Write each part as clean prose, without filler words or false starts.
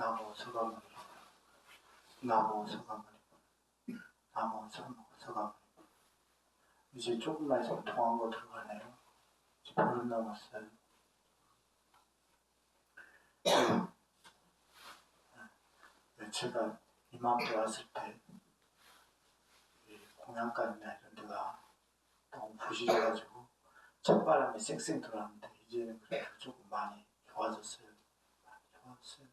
나무 서가모니, 나무 서가모니, 나무 서가모니. 이제 조금만 있으면 동안고 들어가네요. 이제 보름 남았어요. 제가 이맘때 왔을 때 공양간이나 이런 데가 너무 부실해가지고 찬바람이 쌩쌩 돌았는데 이제는 그래도 조금 많이 좋아졌어요. 많이 좋았어요.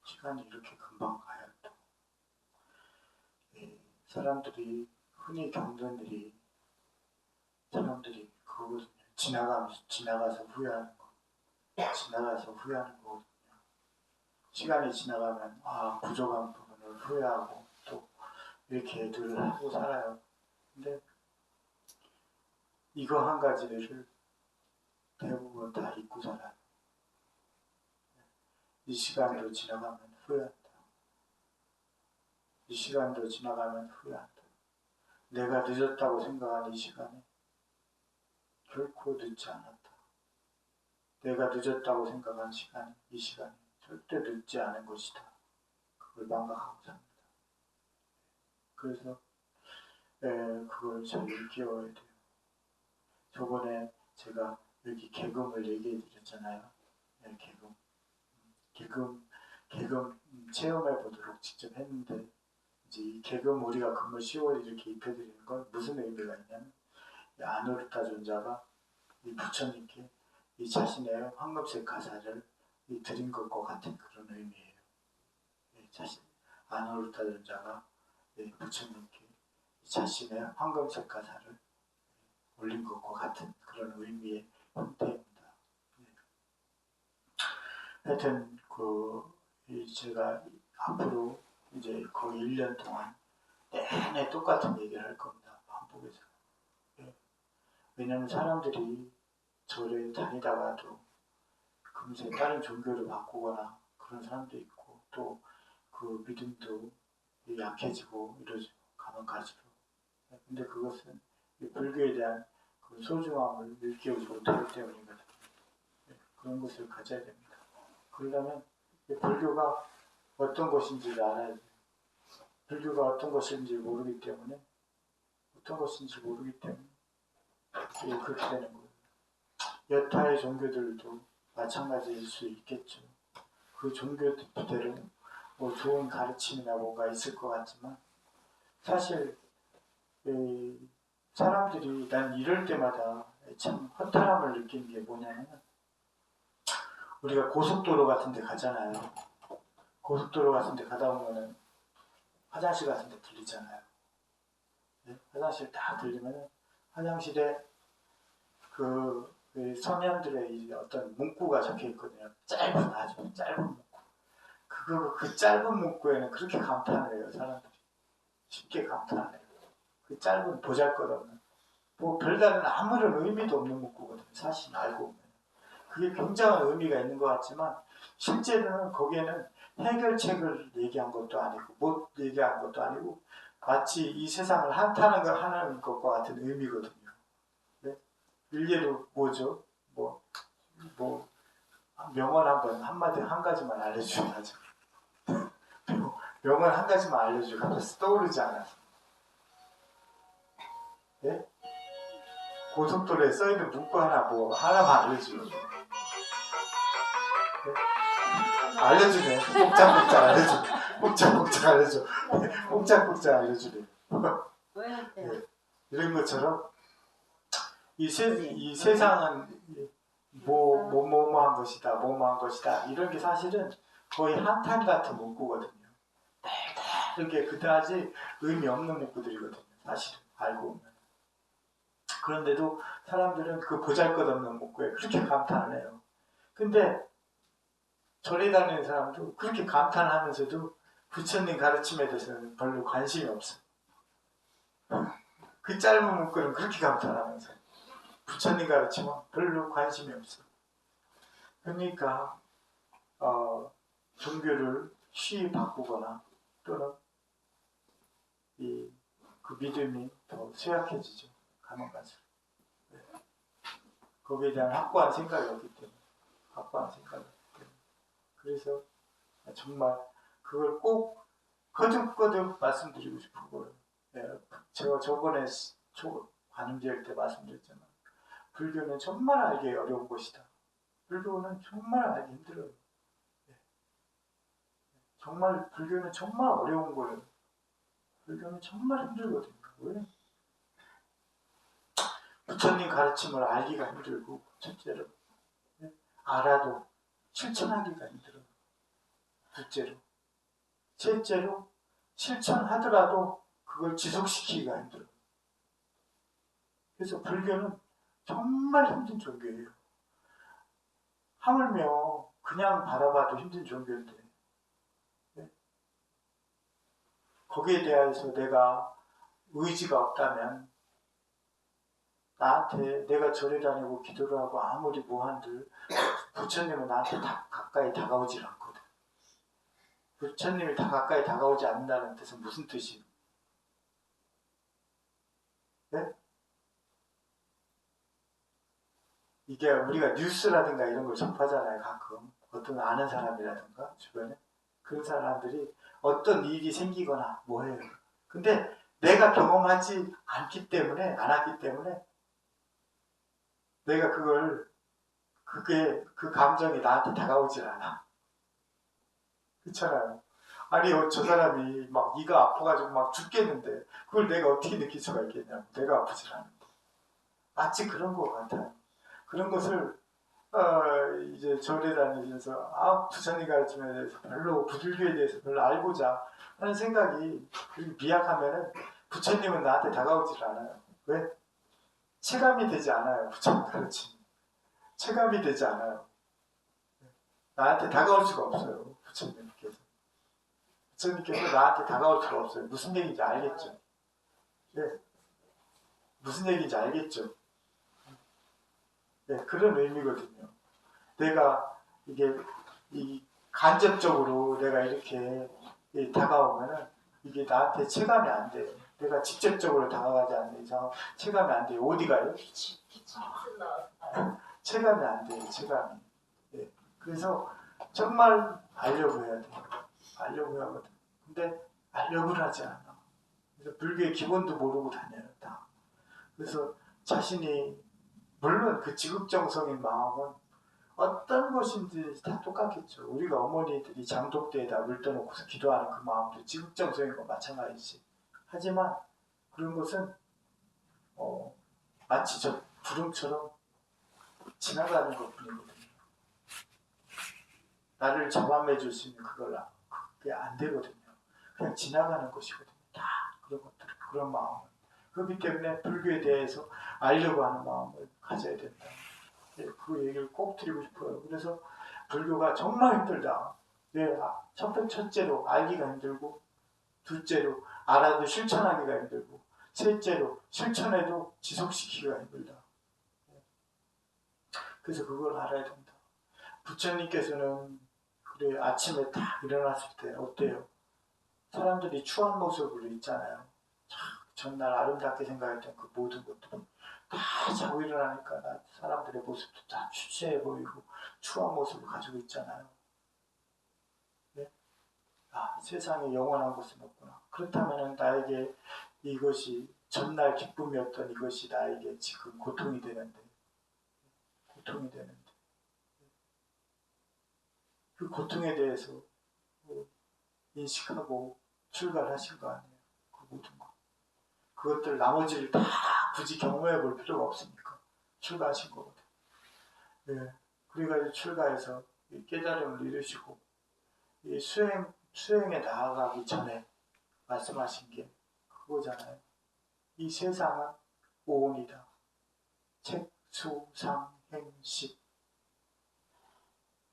시간이 이렇게 금방 가요. 또 사람들이 흔히 겪는 일이 사람들이 그거거든요. 지나가서 후회하는 거. 지나가서 후회하는 거거든요. 시간이 지나가면 부족한 부분을 후회하고 또 이렇게 늘 하고 살아요. 근데 이거 한 가지를 대부분 다 잊고 살아요. 이 시간도 지나가면 후회한다. 이 시간도 지나가면 후회한다. 내가 늦었다고 생각한 이 시간이 결코 늦지 않았다. 내가 늦었다고 생각한 시간이 이 시간이 절대 늦지 않은 것이다. 그걸 망각하고 삽니다. 그래서 그걸 잘 일깨워야 돼요. 저번에 제가 여기 개금을 얘기해 드렸잖아요. 개금 체험해 보도록 직접 했는데 이제 이 개금 우리가 금을 10월 이렇게 입혀드리는 건 무슨 의미가 있냐면 아누르타 존자가 이 부처님께 이 자신의 황금색 가사를 드린 것과 같은 그런 의미예요. 아누르타 존자가 부처님께 자신의 황금색 가사를 올린 것과 같은 그런 의미의 형태입니다. 하여튼 제가 앞으로 이제 거의 1년 동안 내내 똑같은 얘기를 할 겁니다. 반복해서. 왜냐면 사람들이 절에 다니다가도 금세 다른 종교를 바꾸거나 그런 사람도 있고 또 그 믿음도 약해지고 이러죠. 가면 갈수록. 근데 그것은 불교에 대한 그 소중함을 일깨우지 못하기 때문이거든요. 그런 것을 가져야 됩니다. 그러려면 불교가 어떤 것인지를 알아야 돼요. 불교가 어떤 것인지 모르기 때문에 그렇게 되는 거예요. 여타의 종교들도 마찬가지일 수 있겠죠. 그 종교대로 뭐 좋은 가르침이나 뭔가 있을 것 같지만 사실 사람들이 난 이럴 때마다 참 허탈함을 느끼는 게 뭐냐면 우리가 고속도로 같은 데 가잖아요. 고속도로 같은 데 가다 보면은 화장실 같은 데 들리잖아요. 화장실 딱 들리면은 화장실에 그 서면들의 어떤 문구가 적혀 있거든요. 아주 짧은 문구. 그 짧은 문구에는 그렇게 감탄을 해요, 사람들이. 쉽게 감탄을 해요. 그 짧은 보잘것없는, 뭐 별다른 아무런 의미도 없는 문구거든요. 사실 알고 보면. 그게 굉장한 의미가 있는 것 같지만 실제로는 거기에는 해결책을 얘기한 것도 아니고 못 얘기한 것도 아니고 마치 이 세상을 한탄하는 것과 같은 의미거든요. 네? 일례로 뭐죠? 뭐 명언 한 가지만 알려주면 하죠. 명언 한 가지만 알려주고 갑자기 떠오르지 않아서. 네? 고속도로에 써있는 문구 하나만 알려주고. 네? 알려주네. 복잡 알려줘. 복잡 알려주네. 네. 이런 것처럼 이 세상은 뭐뭐한 것이다. 이런 게 사실은 거의 한탄 같은 문구거든요. 이렇게 그다지 의미 없는 문구들이거든요. 사실은 알고 보면. 그런데도 사람들은 그 보잘것없는 문구에 그렇게 감탄을 해요. 근데 절에 다니는 사람도 그렇게 감탄하면서도 부처님 가르침에 대해서는 별로 관심이 없어요. 그 짧은 문구는 그렇게 감탄하면서 부처님 가르침은 별로 관심이 없어요. 그러니까 종교를 쉬이 바꾸거나 또는 그 믿음이 더 쇠약해지죠. 가면 갈수록. 거기에 대한 확고한 생각이 없기 때문에. 그래서 정말 그걸 꼭 거듭거듭 말씀드리고 싶은 거예요. 예, 제가 저번에 관음제일 때 말씀드렸잖아요. 불교는 정말 알기 어려운 것이다. 불교는 정말 알기 힘들어요. 예. 정말 불교는 정말 어려운 거예요. 불교는 정말 힘들거든요. 왜? 부처님 가르침을 알기가 힘들고, 첫째로 예? 알아도 실천하기가 힘들어요. 둘째로, 셋째로 실천하더라도 그걸 지속시키기가 힘들어요. 그래서 불교는 정말 힘든 종교예요. 하물며 그냥 바라봐도 힘든 종교인데 네? 거기에 대해서 내가 의지가 없다면 나한테 내가 절에 다니고 기도를 하고 아무리 뭐한들 부처님은 나한테 다 가까이 다가오질 않거든. 부처님이 다 가까이 다가오지 않는다는 뜻은 무슨 뜻이에요? 네? 이게 우리가 뉴스라든가 이런 걸 접하잖아요. 가끔 어떤 아는 사람이라든가 주변에 그런 사람들이 어떤 일이 생기거나 뭐해요. 근데 내가 경험하지 않기 때문에 안 하기 때문에 내가 그 감정이 나한테 다가오질 않아. 그렇잖아요. 아니 저 사람이 막 이가 아파가지고 막 죽겠는데 그걸 내가 어떻게 느낄 수가 있겠냐고. 내가 아프질 않은데. 마치 그런 것 같아요. 그런 것을 이제 절에 다니면서 부처님 가르침에 대해서 별로 불교에 대해서 별로 알고자 하는 생각이 그렇게 미약하면은 부처님은 나한테 다가오질 않아요. 왜? 체감이 되지 않아요. 부처님 가르침. 체감이 되지 않아요. 나한테 다가올 수가 없어요. 부처님께서. 부처님께서 나한테 다가올 수가 없어요. 무슨 얘기인지 알겠죠? 네. 무슨 얘기인지 알겠죠? 네, 그런 의미거든요. 내가 이 간접적으로 내가 이렇게 다가오면은 이게 나한테 체감이 안 돼요. 내가 직접적으로 다가가지 않는 이상 체감이 안 돼요. 어디 가요? 체감이 안 돼요. 체감이. 네. 그래서 정말 알려고 해야 돼요. 알려고 하거든. 근데 알려고는 하지 않아. 그래서 불교의 기본도 모르고 다녀요. 다. 그래서 자신이 물론 그 지극정성인 마음은 어떤 것인지 다 똑같겠죠. 우리가 어머니들이 장독대에다 물 떠놓고서 기도하는 그 마음도 지극정성인 건 마찬가지지. 하지만 그런 것은 마치 저 구름처럼 지나가는 것 뿐이거든요. 나를 잡아매줄 수 있는 그게 안 되거든요. 그냥 지나가는 것이거든요. 다 그런 것들, 그런 마음을. 그렇기 때문에 불교에 대해서 알려고 하는 마음을 가져야 된다. 그 얘기를 꼭 드리고 싶어요. 그래서 불교가 정말 힘들다. 네, 첫째로 알기가 힘들고, 둘째로 알아도 실천하기가 힘들고, 셋째로 실천해도 지속시키기가 힘들다. 그래서 그걸 알아야 된다. 부처님께서는 그래 아침에 딱 일어났을 때 어때요? 사람들이 추한 모습으로 있잖아요. 전날 아름답게 생각했던 그 모든 것들이 다 자고 일어나니까 사람들의 모습도 다 추추해 보이고 추한 모습을 가지고 있잖아요. 네? 세상에 영원한 것은 없구나. 그렇다면 나에게 이것이 전날 기쁨이었던 이것이 나에게 지금 고통이 되는데 그 고통에 대해서 인식하고 출발하신 거 아니에요. 그 모든 거. 그것들 나머지를 다 굳이 경험해 볼 필요가 없으니까 출가하신 거거든. 네. 그래가지고 출가해서 깨달음을 이루시고 이 수행에 나아가기 전에 말씀하신 게 그거잖아요. 이 세상은 오온이다. 책, 수, 상, 행, 식.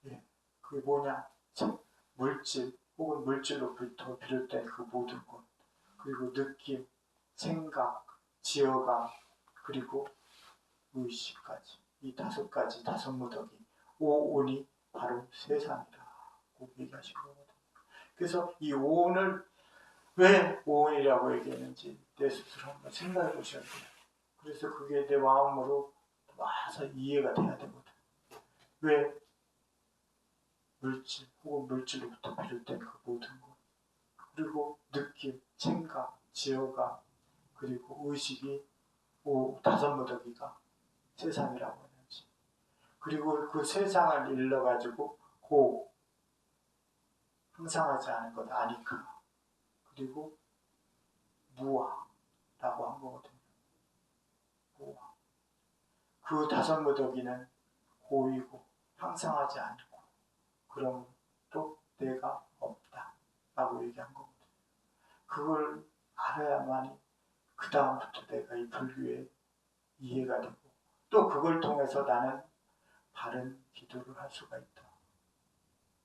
예. 그게 뭐냐? 책, 물질 혹은 물질로부터 비롯된 그 모든 것. 그리고 느낌, 생각, 지어감, 그리고 의식까지. 이 다섯 가지, 다섯 무더기. 오온이 바로 세상이라고 얘기하신 거거든요. 그래서 이 오온을 왜 오온이라고 얘기했는지 내 스스로 한번 생각해 보셔야 돼요. 그래서 그게 내 마음으로 와서 이해가 돼야 되거든. 왜 물질 혹은 물질로부터 비롯된 그 모든 것, 그리고 느낌, 생각, 지어감, 그리고 의식이 다섯 무더기가 세상이라고 하는지, 그리고 그 세상을 일러가지고 항상하지 않은 것 아니까, 그리고 무아라고 한 거거든요. 무아. 그 다섯 무더기는 고이고 항상하지 않고, 그럼 또 내가 없다 라고 얘기한 거거든요. 그걸 알아야만이 그 다음부터 내가 이 불교에 이해가 되고, 또 그걸 통해서 나는 바른 기도를 할 수가 있다.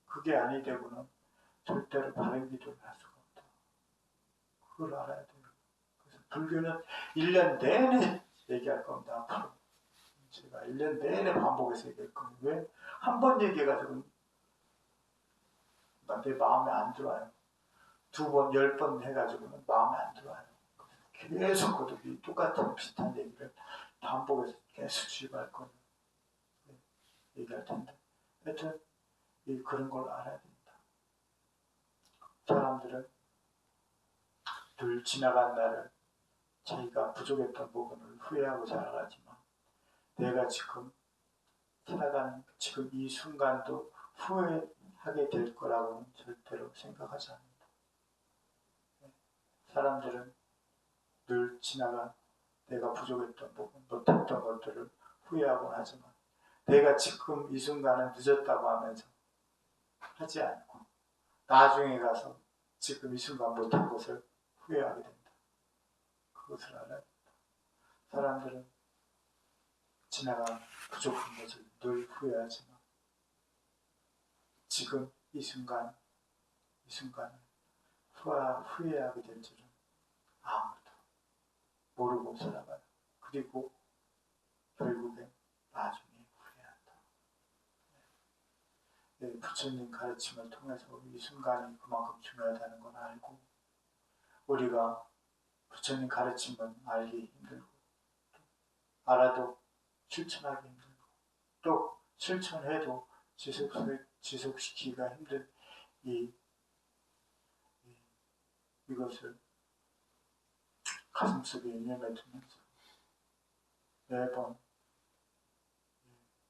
그게 아니 되고는 절대로 바른 기도를 할 수가 없다. 그걸 알아야 돼요. 그래서 불교는 1년 내내 얘기할 겁니다. 앞으로 제가 1년 내내 반복해서 얘기할 겁니다. 왜? 한 번 얘기해가지고 내 마음에 안 들어와요. 2번, 10번 해가지고는 마음에 안 들어와요. 계속 거듭이 똑같은 비슷한 얘기를 반복해서 계속 주입할 거예요. 얘기할 텐데. 하여튼 그런 걸 알아야 된다. 사람들은 늘 지나간 날을 자기가 부족했던 부분을 후회하고 살아가지만, 내가 지금 살아가는 지금 이 순간도 후회하게 될 거라고는 절대로 생각하지 않는다. 사람들은 늘 지나간 내가 부족했던 부분, 못했던 것들을 후회하곤 하지만, 내가 지금 이 순간은 늦었다고 하면서 하지 않고 나중에 가서 지금 이 순간 못한 것을 후회하게 된다. 그것을 알아야 된다. 사람들은 지나간 부족한 것을 늘 후회하지만, 지금 이 순간을 후회하게 될 줄은 아무도 모르고 살아가요. 그리고 결국엔 나중에 후회한다. 부처님 가르침을 통해서 이 순간이 그만큼 중요하다는 걸 알고, 우리가 부처님 가르침은 알기 힘들고, 알아도 실천하기 힘들고, 또 실천해도 지속시키기가 힘든 이것을 가슴속에 인연을 두면서 매번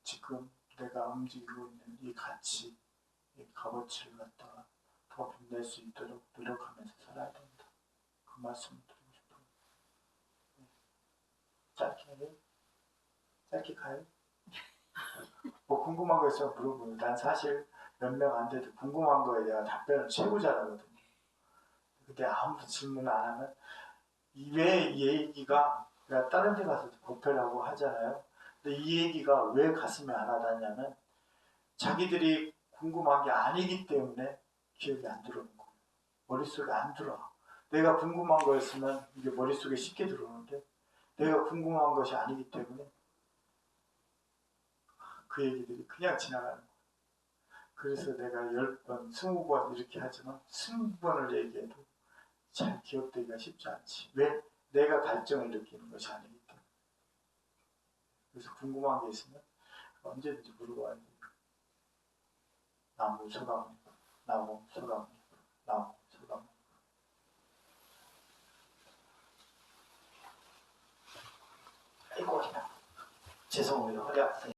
지금 내가 움직이고 있는 이 가치, 이 값어치를 갖다가 더 빛낼 수 있도록 노력하면서 살아야 된다. 그 말씀을 드리고 싶어요. 짧게 해요? 짧게 가요? 뭐 궁금한 거 있으면 물어보면, 난 사실 몇 명 안 돼도 궁금한 거에 대한 답변을 최고 잘하거든요. 근데 아무도 질문 안 하면 왜 이 얘기가, 내가 다른 데 가서 법회라고 하잖아요. 근데 이 얘기가 왜 가슴에 안 와닿냐면, 자기들이 궁금한 게 아니기 때문에 기억이 안 들어오는 거예요. 머릿속에 안 들어와. 내가 궁금한 거였으면 이게 머릿속에 쉽게 들어오는데, 내가 궁금한 것이 아니기 때문에 그 얘기들이 그냥 지나가는 거예요. 그래서 내가 10번, 20번 이렇게 하지만 20번을 얘기해도 잘 기억되기가 쉽지 않지. 왜? 내가 갈증을 느끼는 것이 아니기 때문에. 그래서 궁금한 게 있으면 언제든지 물어봐야 돼요. 나무 소나무, 나무 소나무, 나무 소나무. 아이고, 죄송합니다. 허리 아프다.